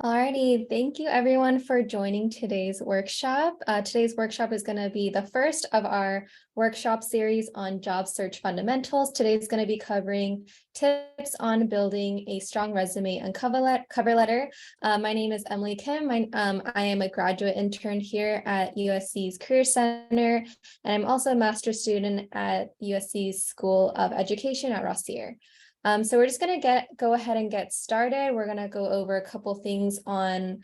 Alrighty, thank you everyone for joining today's workshop. Today's workshop is going to be the first of our workshop series on job search fundamentals. Today's going to be covering tips on building a strong resume and cover letter. My name is Emily Kim. I am a graduate intern here at USC's Career Center, and I'm also a master's student at USC's School of Education at Rossier. So we're just going to go ahead and get started. We're going to go over a couple things on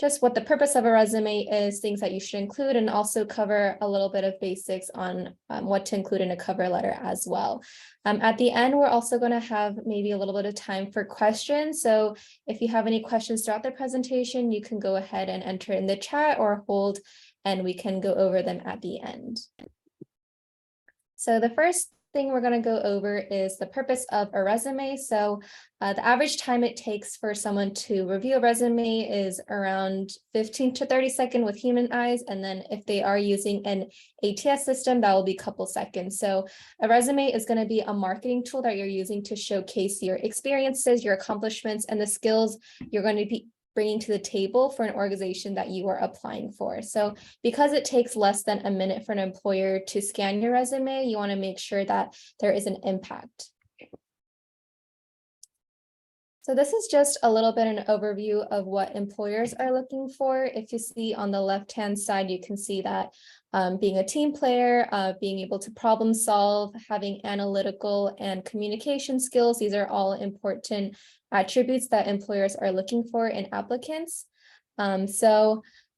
just what the purpose of a resume is, things that you should include, and also cover a little bit of basics on what to include in a cover letter as well. At the end, we're also going to have maybe a little bit of time for questions. So if you have any questions throughout the presentation, you can go ahead and enter in the chat or hold, and we can go over them at the end. So the first thing we're going to go over is the purpose of a resume. So the average time it takes for someone to review a resume is around 15 to 30 seconds with human eyes. And then if they are using an ATS system, that will be a couple seconds. So a resume is going to be a marketing tool that you're using to showcase your experiences, your accomplishments, and the skills you're going to be bringing to the table for an organization that you are applying for. So because it takes less than a minute for an employer to scan your resume, you want to make sure that there is an impact. So this is just a little bit an overview of what employers are looking for. If you see on the left-hand side, you can see that being a team player, being able to problem solve, having analytical and communication skills, these are all important attributes that employers are looking for in applicants. We're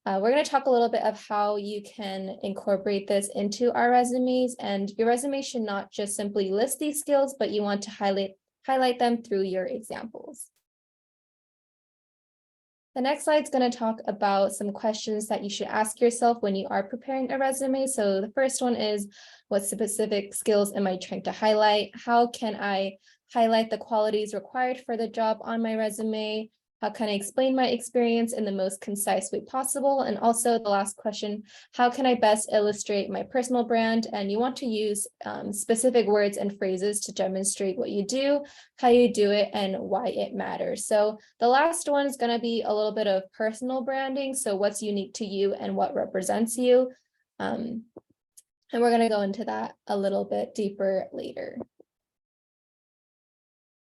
going to talk a little bit of how you can incorporate this into our resumes, and your resume should not just simply list these skills, but you want to highlight them through your examples. The next slide is going to talk about some questions that you should ask yourself when you are preparing a resume. So the first one is, what specific skills am I trying to highlight? How can I highlight the qualities required for the job on my resume? How can I explain my experience in the most concise way possible? And also the last question, how can I best illustrate my personal brand? And you want to use specific words and phrases to demonstrate what you do, how you do it, and why it matters. So the last one is going to be a little bit of personal branding. So what's unique to you and what represents you. And we're going to go into that a little bit deeper later.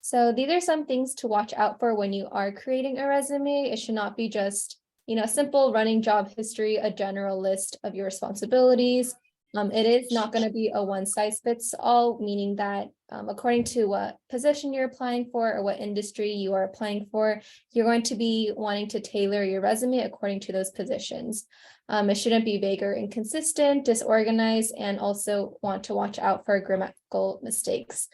So these are some things to watch out for when you are creating a resume. It should not be just, a simple running job history, a general list of your responsibilities. It is not going to be a one size fits all, meaning that according to what position you're applying for or what industry you are applying for, you're going to be wanting to tailor your resume according to those positions. It shouldn't be vague or inconsistent, disorganized, and also want to watch out for grammatical mistakes.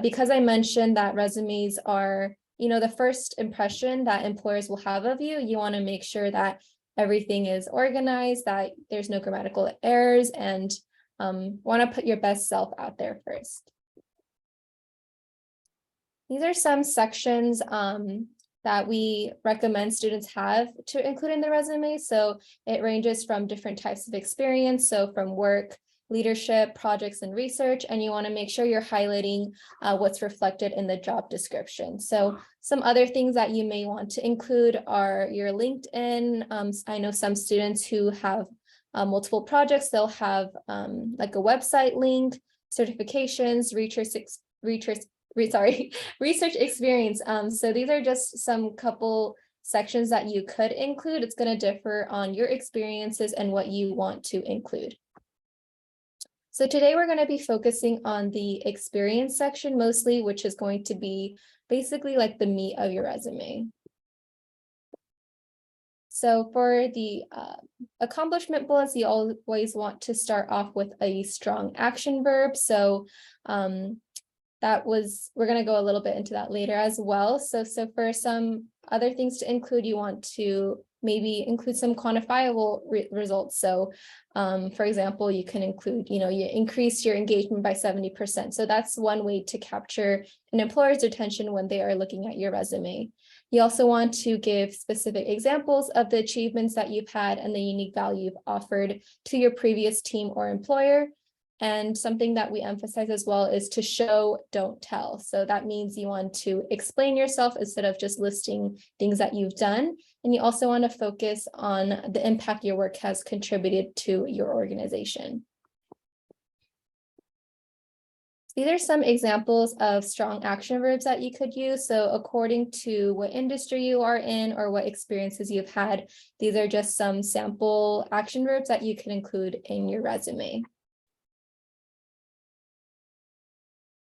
Because I mentioned that resumes are, the first impression that employers will have of you, you want to make sure that everything is organized, that there's no grammatical errors, and want to put your best self out there first. These are some sections that we recommend students have to include in their resume. So it ranges from different types of experience. So from work, leadership, projects, and research, and you want to make sure you're highlighting what's reflected in the job description. So some other things that you may want to include are your LinkedIn. I know some students who have multiple projects, they'll have like a website link, certifications, research experience. So these are just some couple sections that you could include. It's going to differ on your experiences and what you want to include. So today we're going to be focusing on the experience section mostly, which is going to be basically like the meat of your resume. So for the accomplishment bullets, you always want to start off with a strong action verb. So we're going to go a little bit into that later as well. So for some other things to include, you want to maybe include some quantifiable results. So for example, you can include, you increase your engagement by 70%. So that's one way to capture an employer's attention when they are looking at your resume. You also want to give specific examples of the achievements that you've had and the unique value you've offered to your previous team or employer. And something that we emphasize as well is to show, don't tell. So that means you want to explain yourself instead of just listing things that you've done. And you also want to focus on the impact your work has contributed to your organization. These are some examples of strong action verbs that you could use. So according to what industry you are in or what experiences you've had, these are just some sample action verbs that you can include in your resume.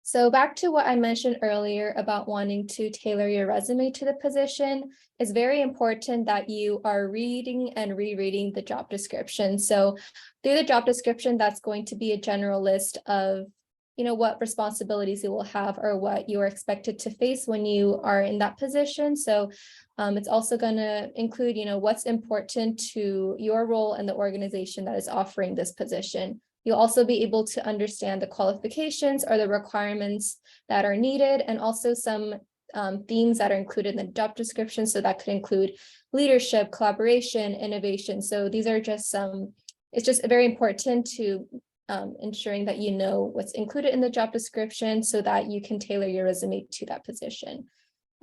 So back to what I mentioned earlier about wanting to tailor your resume to the position, it's very important that you are reading and rereading the job description. So through the job description, that's going to be a general list of, what responsibilities you will have or what you are expected to face when you are in that position. So it's also going to include, what's important to your role and the organization that is offering this position. You'll also be able to understand the qualifications or the requirements that are needed, and also some themes that are included in the job description. So that could include leadership, collaboration, innovation. So these are just it's just very important to ensuring that you know what's included in the job description so that you can tailor your resume to that position.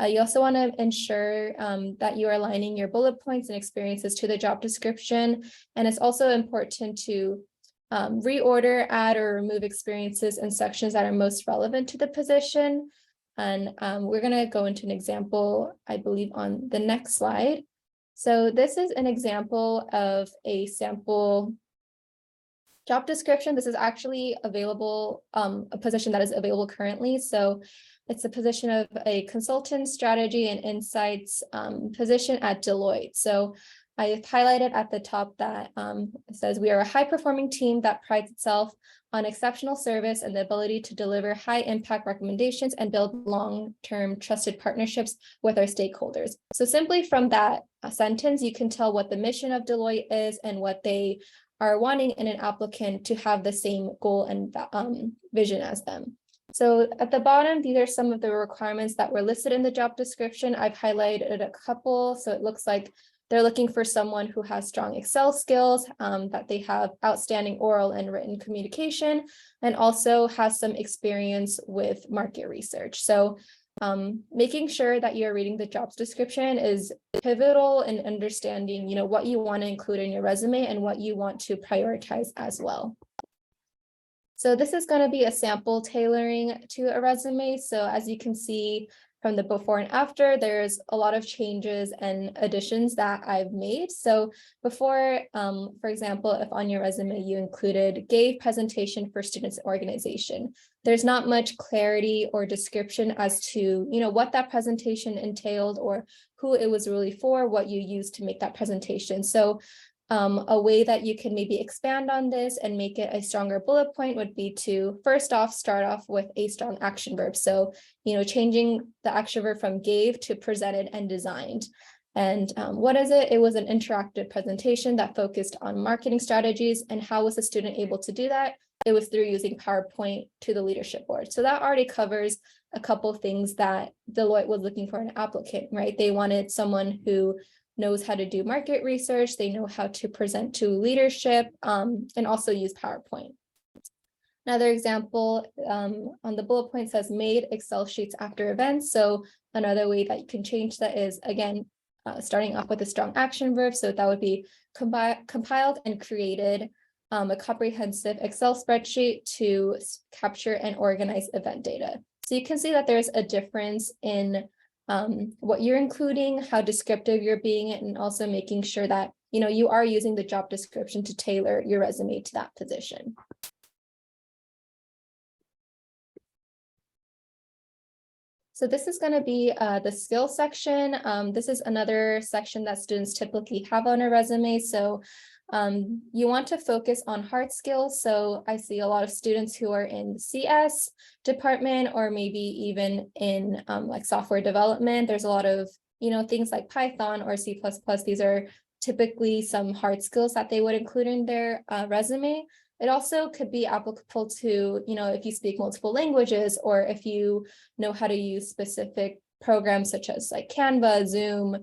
You also want to ensure that you are aligning your bullet points and experiences to the job description. And it's also important to reorder, add, or remove experiences and sections that are most relevant to the position. And we're going to go into an example, I believe, on the next slide. So this is an example of a sample job description. This is actually available, a position that is available currently. So it's a position of a consultant strategy and insights position at Deloitte. So I highlighted at the top that it says we are a high-performing team that prides itself on exceptional service and the ability to deliver high-impact recommendations and build long-term trusted partnerships with our stakeholders. So simply from that sentence, you can tell what the mission of Deloitte is and what they are wanting in an applicant to have the same goal and vision as them. So at the bottom, these are some of the requirements that were listed in the job description. I've highlighted a couple, so it looks like they're looking for someone who has strong Excel skills, that they have outstanding oral and written communication, and also has some experience with market research. So making sure that you're reading the job description is pivotal in understanding, what you want to include in your resume and what you want to prioritize as well. So this is going to be a sample tailoring to a resume. So as you can see from the before and after, there's a lot of changes and additions that I've made. So before, for example, if on your resume you included gave presentation for students organization, there's not much clarity or description as to, what that presentation entailed or who it was really for, what you used to make that presentation. So a way that you can maybe expand on this and make it a stronger bullet point would be to first off, start off with a strong action verb. So, changing the action verb from gave to presented and designed. And what is it? It was an interactive presentation that focused on marketing strategies. And how was the student able to do that? It was through using PowerPoint to the leadership board. So that already covers a couple things that Deloitte was looking for in an applicant, right? They wanted someone who knows how to do market research, they know how to present to leadership, and also use PowerPoint. Another example on the bullet point says made Excel sheets after events. So another way that you can change that is, again, starting off with a strong action verb. So that would be compiled and created a comprehensive Excel spreadsheet to capture and organize event data. So you can see that there's a difference in what you're including, how descriptive you're being, and also making sure that, you are using the job description to tailor your resume to that position. So this is going to be the skills section. This is another section that students typically have on a resume. So you want to focus on hard skills. So I see a lot of students who are in the CS department or maybe even in like software development. There's a lot of, things like Python or C++. These are typically some hard skills that they would include in their resume. It also could be applicable to, if you speak multiple languages or if you know how to use specific programs such as like Canva, Zoom,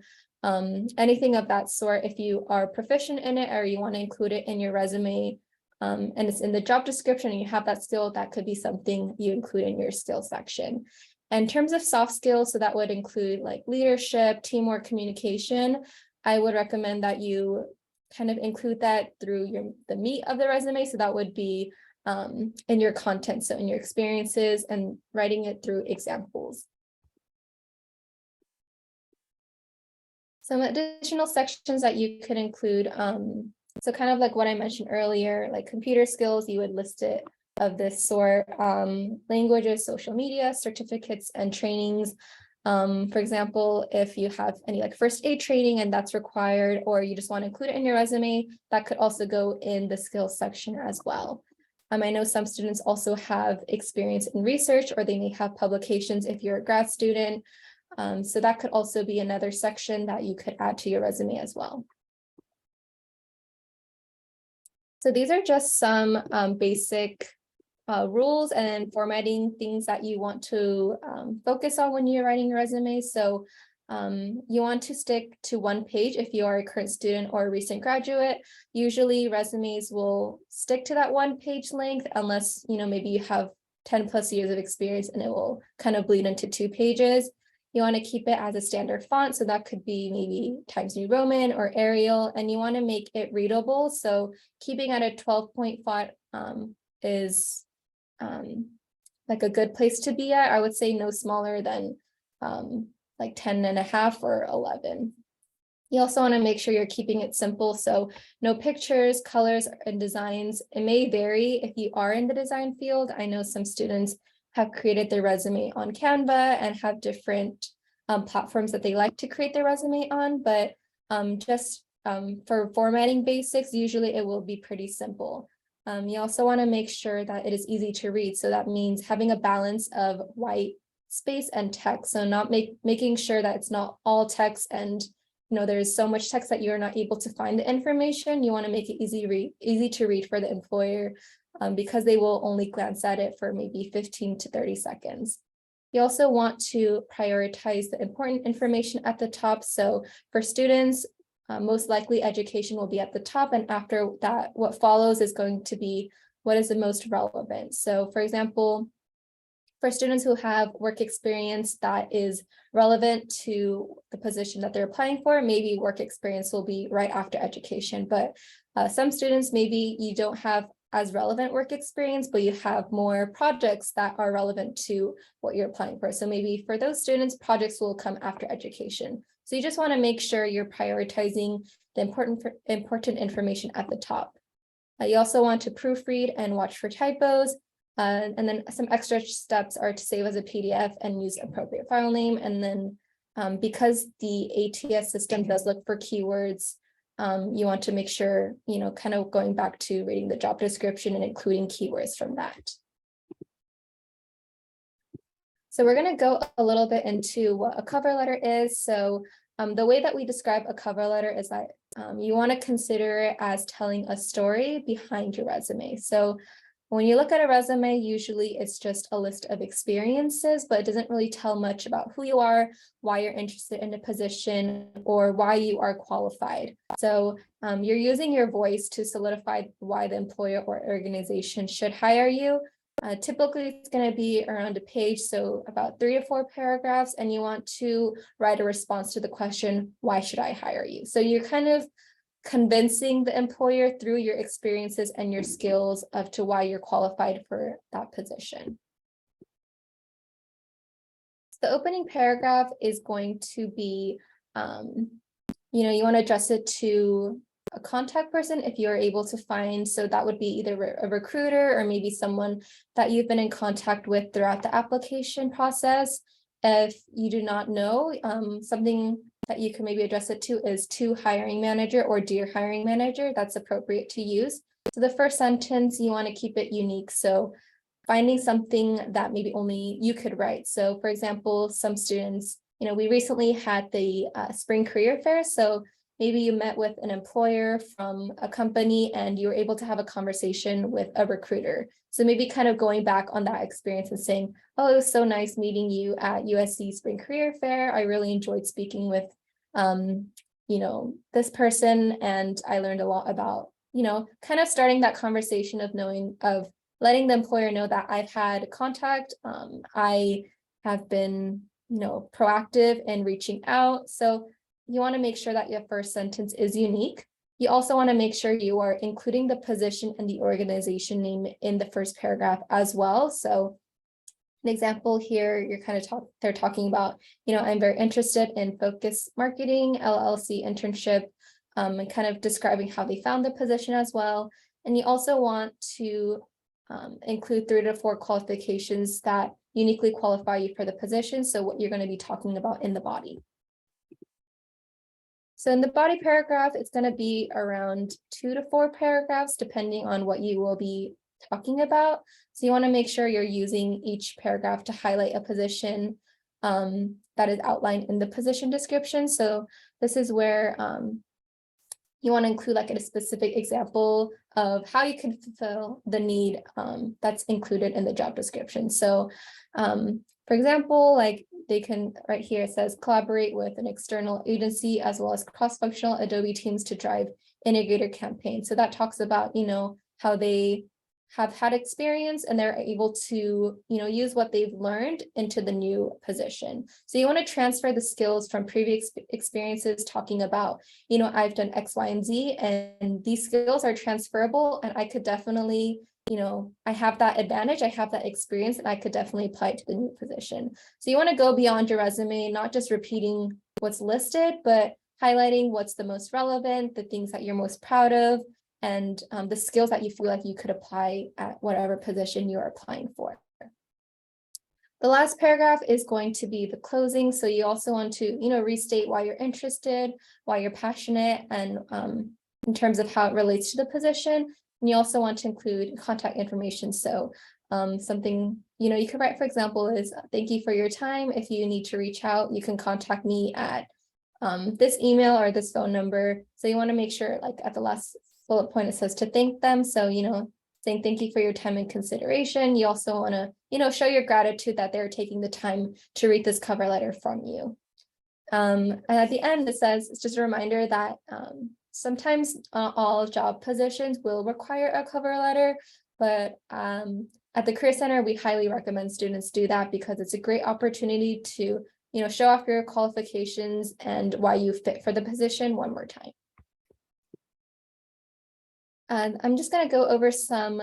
anything of that sort. If you are proficient in it or you want to include it in your resume, and it's in the job description and you have that skill, that could be something you include in your skills section. In terms of soft skills, so that would include like leadership, teamwork, communication. I would recommend that you kind of include that through the meat of the resume. So that would be in your content, so in your experiences and writing it through examples. Some additional sections that you could include, so kind of like what I mentioned earlier, like computer skills, you would list it of this sort, languages, social media, certificates, and trainings. For example, if you have any like first aid training and that's required, or you just want to include it in your resume, that could also go in the skills section as well. I know some students also have experience in research, or they may have publications if you're a grad student. So that could also be another section that you could add to your resume as well. So these are just some basic rules and formatting things that you want to focus on when you're writing your resume. So you want to stick to one page if you are a current student or a recent graduate. Usually resumes will stick to that one page length unless, maybe you have 10+ years of experience and it will kind of bleed into 2 pages. You want to keep it as a standard font. So that could be maybe Times New Roman or Arial, and you want to make it readable. So keeping at a 12-point font is like a good place to be at. I would say no smaller than like 10.5 or 11. You also want to make sure you're keeping it simple. So no pictures, colors, and designs. It may vary if you are in the design field. I know some students have created their resume on Canva and have different platforms that they like to create their resume on, but just for formatting basics, usually it will be pretty simple. You also want to make sure that it is easy to read. So that means having a balance of white space and text. So not making sure that it's not all text and there's so much text that you're not able to find the information. You want to make it easy to read for the employer because they will only glance at it for maybe 15 to 30 seconds. You also want to prioritize the important information at the top. So for students, most likely education will be at the top, and after that, what follows is going to be what is the most relevant. So for example, for students who have work experience that is relevant to the position that they're applying for, maybe work experience will be right after education. But some students, maybe you don't have as relevant work experience, but you have more projects that are relevant to what you're applying for. So maybe for those students, projects will come after education. So you just want to make sure you're prioritizing the important information at the top. You also want to proofread and watch for typos. And then some extra steps are to save as a PDF and use appropriate file name. And then because the ATS system does look for keywords, you want to make sure, kind of going back to reading the job description and including keywords from that. So we're going to go a little bit into what a cover letter is. So the way that we describe a cover letter is that you want to consider it as telling a story behind your resume. So when you look at a resume, usually it's just a list of experiences, but it doesn't really tell much about who you are, why you're interested in a position, or why you are qualified. So you're using your voice to solidify why the employer or organization should hire you. Typically, it's going to be around a page, so about 3 to 4 paragraphs, and you want to write a response to the question, why should I hire you? So you're kind of convincing the employer through your experiences and your skills to why you're qualified for that position. The opening paragraph is going to be, you want to address it to a contact person if you're able to find. So that would be either a recruiter or maybe someone that you've been in contact with throughout the application process. If you do not know, something that you can maybe address it to is to hiring manager or dear hiring manager. That's appropriate to use. So the first sentence, you want to keep it unique. So finding something that maybe only you could write. So for example, some students, we recently had the spring career fair. So maybe you met with an employer from a company and you were able to have a conversation with a recruiter. So maybe kind of going back on that experience and saying, oh, it was so nice meeting you at USC Spring Career Fair. I really enjoyed speaking with, this person, and I learned a lot about kind of starting that conversation of letting the employer know that I've had contact. I have been, proactive in reaching out. So you want to make sure that your first sentence is unique. You also want to make sure you are including the position and the organization name in the first paragraph as well. So an example here, they're talking about, I'm very interested in Focus Marketing LLC internship, and kind of describing how they found the position as well. And you also want to include 3 to 4 qualifications that uniquely qualify you for the position. So what you're going to be talking about in the body. So in the body paragraph, it's going to be around 2 to 4 paragraphs, depending on what you will be talking about. So you want to make sure you're using each paragraph to highlight a position that is outlined in the position description. So this is where you want to include like a specific example of how you can fulfill the need that's included in the job description. So for example, like they can, right here, it says collaborate with an external agency as well as cross-functional Adobe teams to drive integrator campaigns. So that talks about, how they have had experience and they're able to, use what they've learned into the new position. So you want to transfer the skills from previous experiences talking about, I've done X, Y, and Z, and these skills are transferable, and I could definitely, I have that advantage, I have that experience, and I could definitely apply it to the new position. So you want to go beyond your resume, not just repeating what's listed, but highlighting what's the most relevant, the things that you're most proud of, and the skills that you feel like you could apply at whatever position you're applying for. The last paragraph is going to be the closing. So you also want to, restate why you're interested, why you're passionate, and in terms of how it relates to the position. And you also want to include contact information. So something, you could write, for example, is thank you for your time. If you need to reach out, you can contact me at this email or this phone number. So you want to make sure, like at the last bullet point, it says to thank them. So, saying thank you for your time and consideration. You also want to, show your gratitude that they're taking the time to read this cover letter from you. And at the end, it says, it's just a reminder that sometimes all job positions will require a cover letter, but at the Career Center, we highly recommend students do that because it's a great opportunity to, show off your qualifications and why you fit for the position one more time. I'm just going to go over some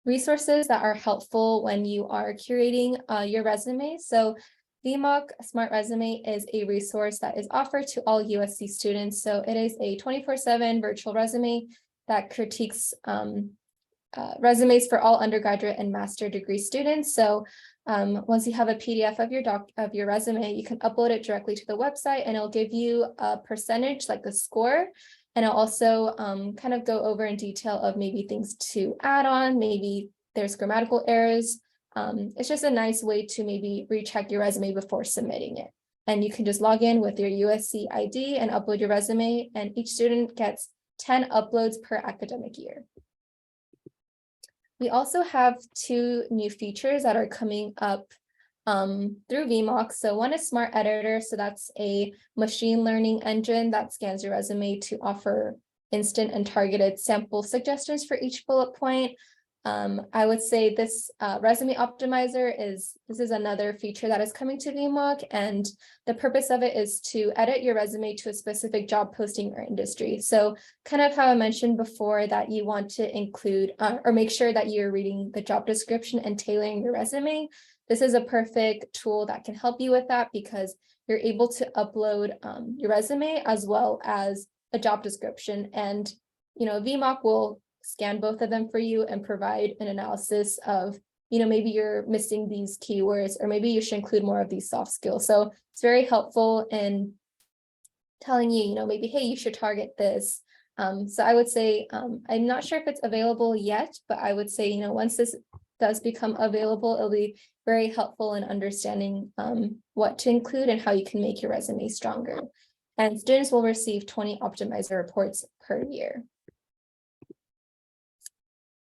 resources that are helpful when you are curating your resume. So VMOC Smart Resume is a resource that is offered to all USC students. So it is a 24/7 virtual resume that critiques resumes for all undergraduate and master degree students. So once you have a PDF of your resume, you can upload it directly to the website, and it'll give you a percentage, like a score. And I'll also kind of go over in detail of maybe things to add on, maybe there's grammatical errors. It's just a nice way to maybe recheck your resume before submitting it. And you can just log in with your USC ID and upload your resume, and each student gets 10 uploads per academic year. We also have 2 new features that are coming up through VMOC. So one is Smart Editor. So that's a machine learning engine that scans your resume to offer instant and targeted sample suggestions for each bullet point. I would say this resume optimizer is another feature that is coming to VMOC, and the purpose of it is to edit your resume to a specific job posting or industry. So kind of how I mentioned before that you want to include or make sure that you're reading the job description and tailoring your resume. This is a perfect tool that can help you with that because you're able to upload your resume as well as a job description, and VMOC will scan both of them for you and provide an analysis of, maybe you're missing these keywords, or maybe you should include more of these soft skills. So it's very helpful in telling you, maybe, hey, you should target this. So I would say, I'm not sure if it's available yet, but I would say, once this does become available, it'll be very helpful in understanding what to include and how you can make your resume stronger. And students will receive 20 optimizer reports per year.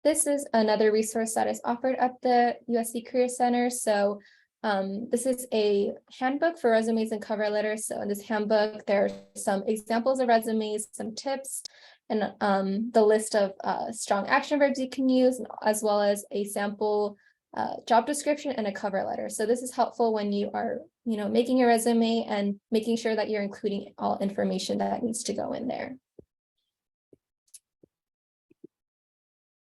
This is another resource that is offered at the USC Career Center. So this is a handbook for resumes and cover letters. So in this handbook, there are some examples of resumes, some tips, and the list of strong action verbs you can use, as well as a sample job description and a cover letter. So this is helpful when you are, making your resume and making sure that you're including all information that needs to go in there.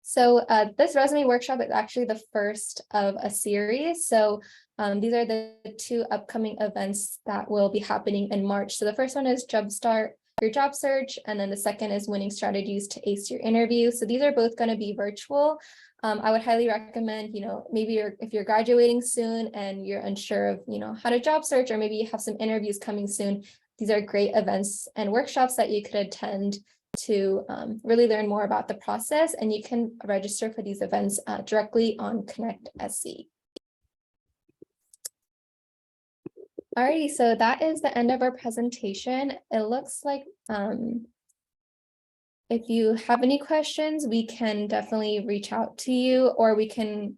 So this resume workshop is actually the first of a series. So these are the 2 upcoming events that will be happening in March. So the first one is Jumpstart Your Job Search, and then the second is Winning Strategies to Ace Your Interview. So these are both going to be virtual. I would highly recommend, maybe if you're graduating soon and you're unsure of, how to job search, or maybe you have some interviews coming soon, these are great events and workshops that you could attend to really learn more about the process, and you can register for these events directly on Connect SC. Alrighty, so that is the end of our presentation. It looks like if you have any questions, we can definitely reach out to you, or we can,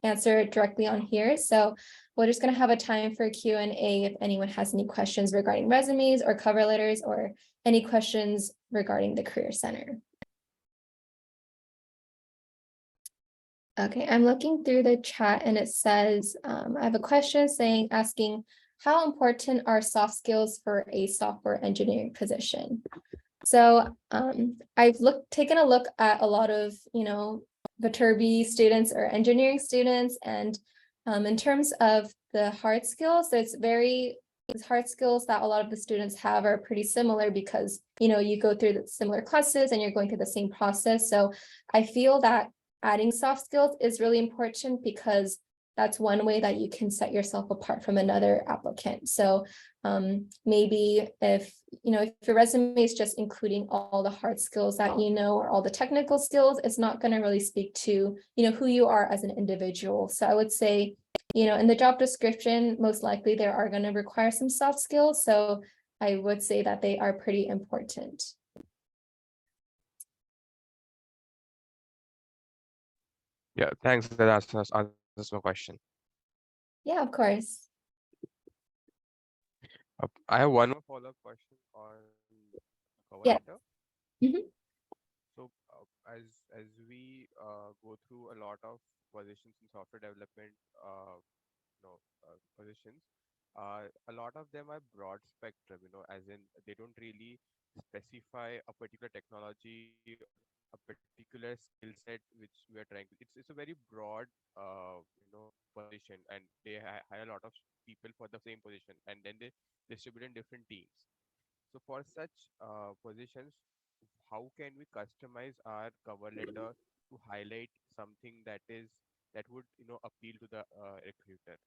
answer it directly on here. So we're just going to have a time for Q&A if anyone has any questions regarding resumes or cover letters, or any questions regarding the Career Center. Okay, I'm looking through the chat and it says, I have a question asking, how important are soft skills for a software engineering position? So I've taken a look at a lot of, Viterbi students or engineering students, and in terms of the hard skills, these hard skills that a lot of the students have are pretty similar, because, you go through the similar classes and you're going through the same process. So I feel that adding soft skills is really important, because that's one way that you can set yourself apart from another applicant. So maybe if your resume is just including all the hard skills that or all the technical skills, it's not going to really speak to who you are as an individual. So I would say, in the job description, most likely they are going to require some soft skills. So I would say that they are pretty important. Yeah, thanks. That answers my question. Yeah, of course. I have one more follow-up question on cover Yeah. letter. Mhm. So as we go through a lot of positions in software development, positions, a lot of them are broad spectrum. As in they don't really specify a particular technology or a particular skill set which we are trying to. It's a very broad, position, and they hire a lot of people for the same position, and then they distribute in different teams. So for such positions, how can we customize our cover letter to highlight something that would appeal to the recruiter?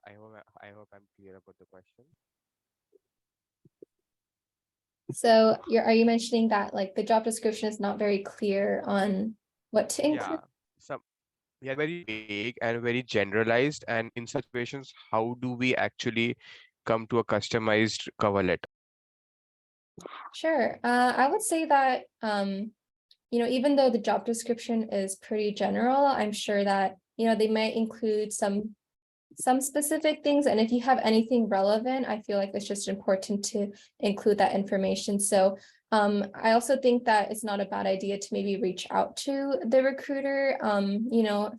I hope I'm clear about the question. So are you mentioning that like the job description is not very clear on what to include? Yeah, some very vague and very generalized. And in such situations, how do we actually come to a customized cover letter? Sure. I would say that even though the job description is pretty general, I'm sure that they might include some specific things, and if you have anything relevant, I feel like it's just important to include that information. So I also think that it's not a bad idea to maybe reach out to the recruiter,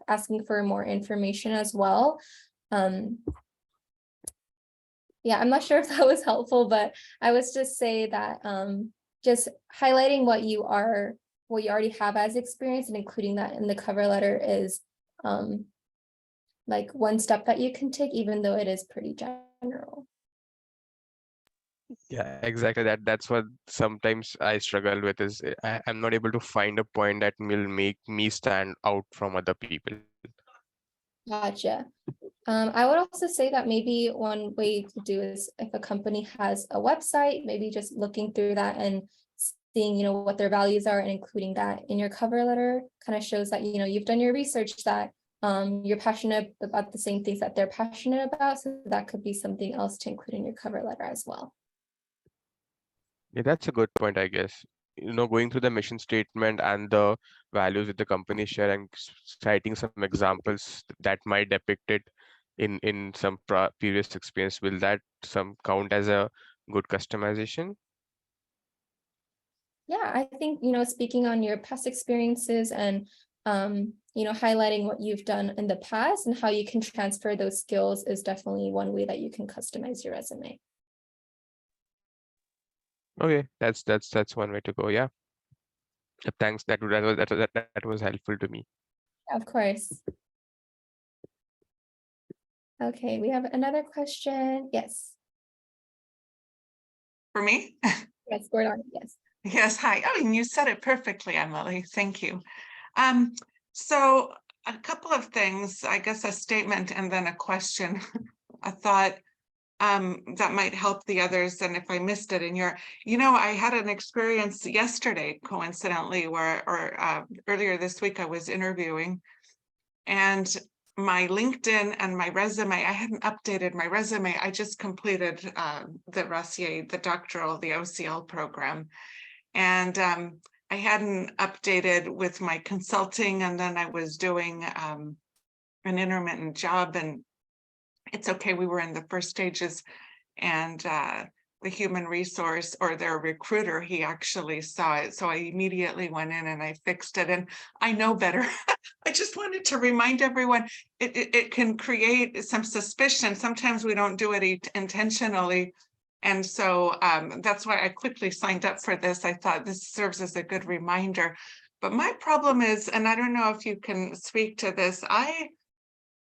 asking for more information as well. Yeah, I'm not sure if that was helpful, but I would just say that just highlighting what you already have as experience and including that in the cover letter is like one step that you can take, even though it is pretty general. Yeah, exactly. That's what sometimes I struggle with, is I'm not able to find a point that will make me stand out from other people. Gotcha. I would also say that maybe one way to do is if a company has a website, maybe just looking through that and seeing, what their values are and including that in your cover letter kind of shows that, you've done your research, that you're passionate about the same things that they're passionate about. So that could be something else to include in your cover letter as well. Yeah, that's a good point, I guess. Going through the mission statement and the values that the company share, and citing some examples that might depict it in some previous experience, will that some count as a good customization? Yeah, I think, speaking on your past experiences and, highlighting what you've done in the past and how you can transfer those skills is definitely one way that you can customize your resume. Okay, that's one way to go. Yeah. Thanks. That was helpful to me. Of course. Okay, we have another question. Yes. For me? Yes, Gordon, yes. Yes, hi. Oh, and you said it perfectly, Emily. Thank you. So a couple of things, I guess a statement and then a question. I thought that might help the others. And if I missed it in your, I had an experience yesterday, coincidentally, or earlier this week, I was interviewing, and my LinkedIn and my resume, I hadn't updated my resume. I just completed the Rassier, the doctoral, the OCL program. And I hadn't updated with my consulting, and then I was doing an intermittent job, and it's okay. We were in the first stages, and the human resource or their recruiter, he actually saw it. So I immediately went in and I fixed it, and I know better. I just wanted to remind everyone, it can create some suspicion. Sometimes we don't do it intentionally. And so that's why I quickly signed up for this. I thought this serves as a good reminder. But my problem is, and I don't know if you can speak to this,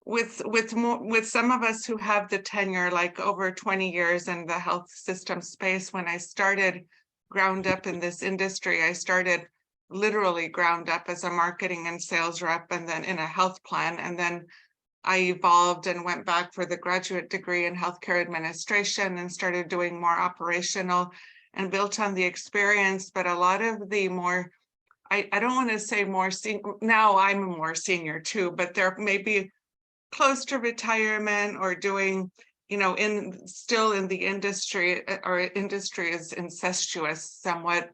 with some of us who have the tenure, like over 20 years in the health system space, when I started ground up in this industry, I started literally ground up as a marketing and sales rep, and then in a health plan. And then I evolved and went back for the graduate degree in healthcare administration and started doing more operational and built on the experience. But a lot of the more, I don't want to say more senior, now I'm more senior too, but there may be close to retirement or doing, still in the industry, or industry is incestuous somewhat.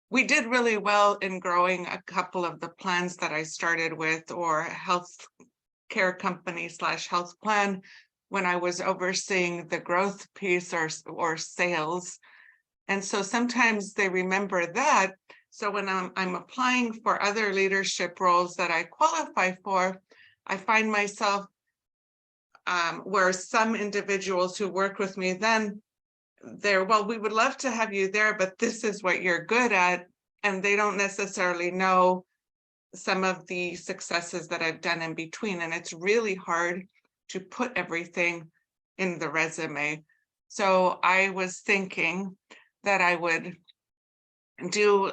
We did really well in growing a couple of the plans that I started with, or health care company / health plan, when I was overseeing the growth piece or sales. And so sometimes they remember that. So when I'm applying for other leadership roles that I qualify for, I find myself where some individuals who work with me then, well, we would love to have you there, but this is what you're good at. And they don't necessarily know some of the successes that I've done in between. And it's really hard to put everything in the resume. So I was thinking that I would do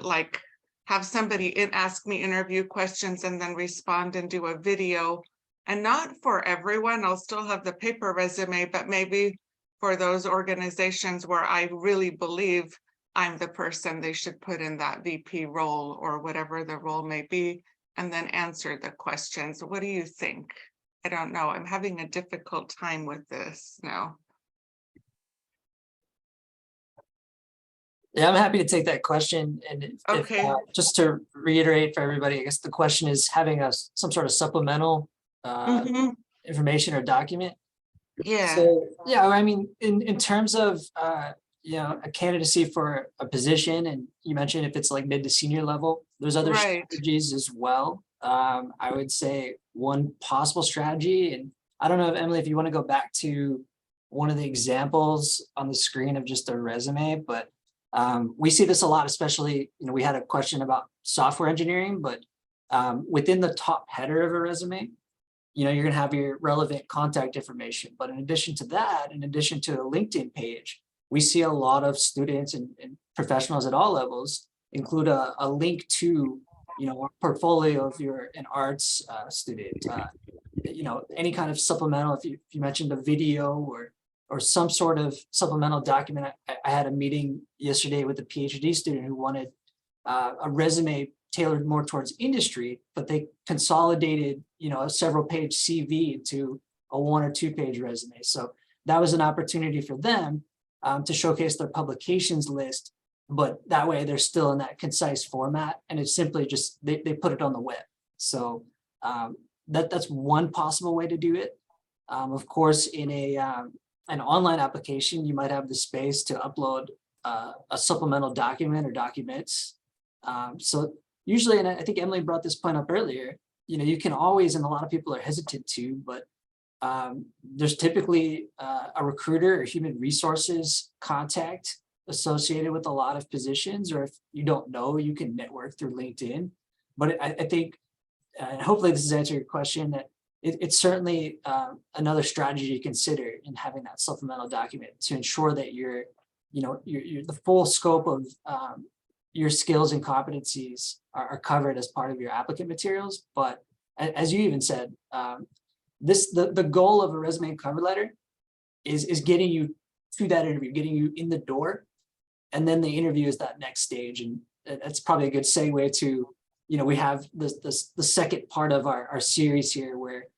have somebody ask me interview questions and then respond and do a video. And not for everyone, I'll still have the paper resume, but maybe for those organizations where I really believe I'm the person they should put in that VP role or whatever the role may be, and then answer the questions. What do you think? I don't know. I'm having a difficult time with this now. Yeah, I'm happy to take that question. And Okay. Just to reiterate for everybody, I guess the question is having some sort of supplemental information or document. Yeah. So yeah, I mean, in terms of a candidacy for a position, and you mentioned if it's like mid to senior level, there's other strategies as well. I would say one possible strategy, and I don't know if Emily, if you want to go back to one of the examples on the screen of just a resume, but we see this a lot, especially, we had a question about software engineering, but within the top header of a resume, you're going to have your relevant contact information. But in addition to that, in addition to a LinkedIn page, we see a lot of students and professionals at all levels include a link to, a portfolio if you're an arts student, any kind of supplemental, if you mentioned a video or some sort of supplemental document. I had a meeting yesterday with a PhD student who wanted a resume tailored more towards industry, but they consolidated, a several page CV into a 1 or 2 page resume. So that was an opportunity for them to showcase their publications list, but that way they're still in that concise format, and it's simply just, they put it on the web. So that's one possible way to do it. Of course, in an online application, you might have the space to upload a supplemental document or documents. So usually, and I think Emily brought this point up earlier, you can always, and a lot of people are hesitant to, but there's typically a recruiter or human resources contact associated with a lot of positions, or if you don't know, you can network through LinkedIn. But I think, and hopefully this has answered your question, that it's certainly another strategy to consider in having that supplemental document to ensure that you're the full scope of your skills and competencies are covered as part of your applicant materials. But as you even said, the goal of a resume and cover letter is getting you to that interview, getting you in the door, and then the interview is that next stage. And that's probably a good segue to, we have the second part of our series here where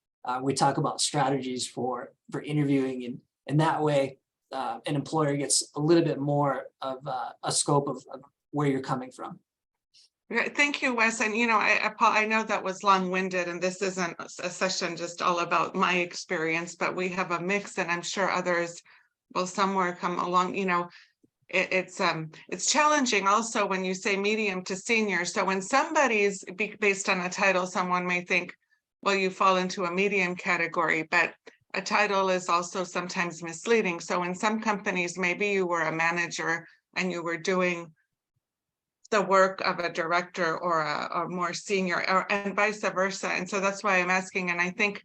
we talk about strategies for interviewing, and that way an employer gets a little bit more of a scope of where you're coming from. Thank you, Wes. And, I know that was long-winded, and this isn't a session just all about my experience, but we have a mix, and I'm sure others will somewhere come along. It's challenging also when you say medium to senior. So when somebody's based on a title, someone may think, well, you fall into a medium category, but a title is also sometimes misleading. So in some companies, maybe you were a manager and you were doing the work of a director or a more senior, and vice versa. And so that's why I'm asking. And I think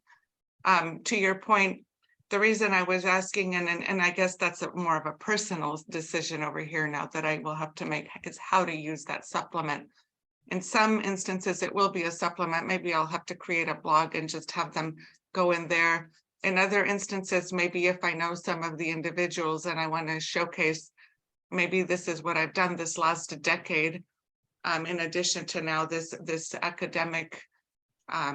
to your point, the reason I was asking, and I guess that's more of a personal decision over here now that I will have to make, is how to use that supplement. In some instances, it will be a supplement. Maybe I'll have to create a blog and just have them go in there. In other instances, maybe if I know some of the individuals and I want to showcase, maybe this is what I've done this last decade, in addition to now this academic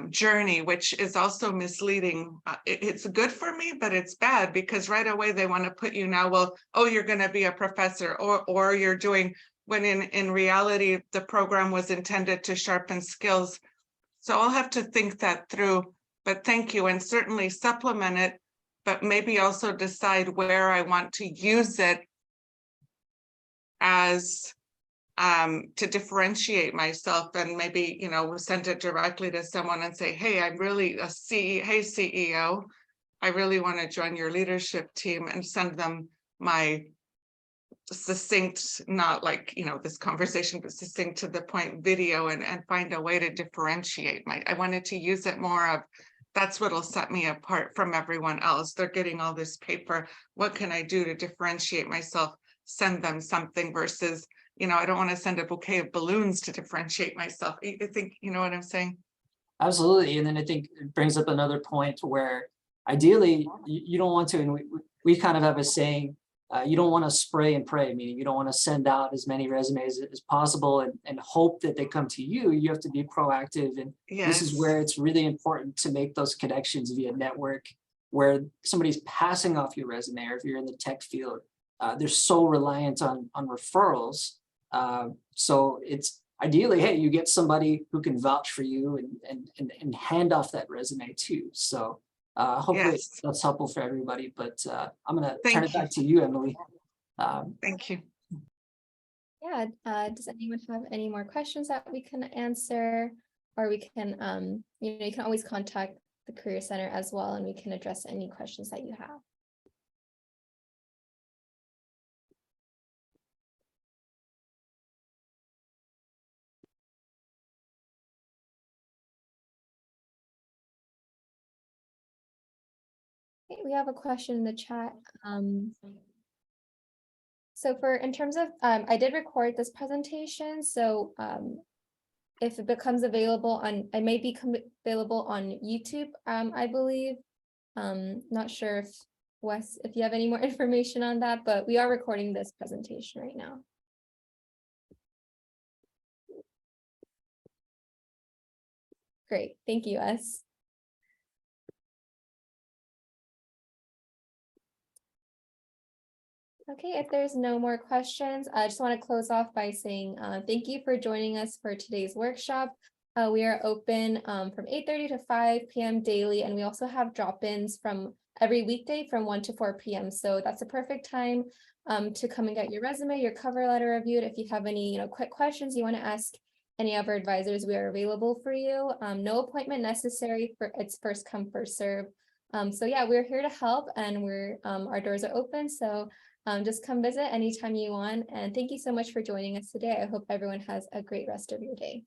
journey, which is also misleading. It's good for me, but it's bad because right away they want to put you now, well, oh, you're going to be a professor, or you're doing, when in reality, the program was intended to sharpen skills. So I'll have to think that through, but thank you. And certainly supplement it, but maybe also decide where I want to use it as to differentiate myself, and maybe, send it directly to someone and say, hey, I'm really hey, CEO, I really want to join your leadership team, and send them my succinct, not like, this conversation, but succinct to the point video, and find a way to differentiate I wanted to use it more of, that's what'll set me apart from everyone else. They're getting all this paper. What can I do to differentiate myself? Send them something versus, I don't want to send a bouquet of balloons to differentiate myself. I think, you know what I'm saying? Absolutely. And then I think it brings up another point where ideally you don't want to, and we kind of have a saying, you don't want to spray and pray, meaning you don't want to send out as many resumes as possible and hope that they come to you. You have to be proactive. And This is where it's really important to make those connections via network, where somebody's passing off your resume, or if you're in the tech field, they're so reliant on referrals. So it's ideally, hey, you get somebody who can vouch for you and hand off that resume too. So hopefully that's helpful for everybody, but I'm going to turn it back to you, Emily. Thank you. Yeah, does anyone have any more questions that we can answer, or we can, you can always contact the Career Center as well, and we can address any questions that you have. Okay, we have a question in the chat. So in terms of, I did record this presentation, so if it becomes available on, it may become available on YouTube, I believe. Not sure if Wes, if you have any more information on that, but we are recording this presentation right now. Great, thank you, Wes. Okay, if there's no more questions, I just want to close off by saying thank you for joining us for today's workshop. We are open from 8:30 to 5 p.m. daily, and we also have drop-ins from every weekday from 1 to 4 p.m. So that's a perfect time to come and get your resume, your cover letter reviewed. If you have any, quick questions you want to ask any of our advisors, we are available for you. No appointment necessary, for it's first come, first serve. So yeah, we're here to help, and our doors are open. So just come visit anytime you want. And thank you so much for joining us today. I hope everyone has a great rest of your day.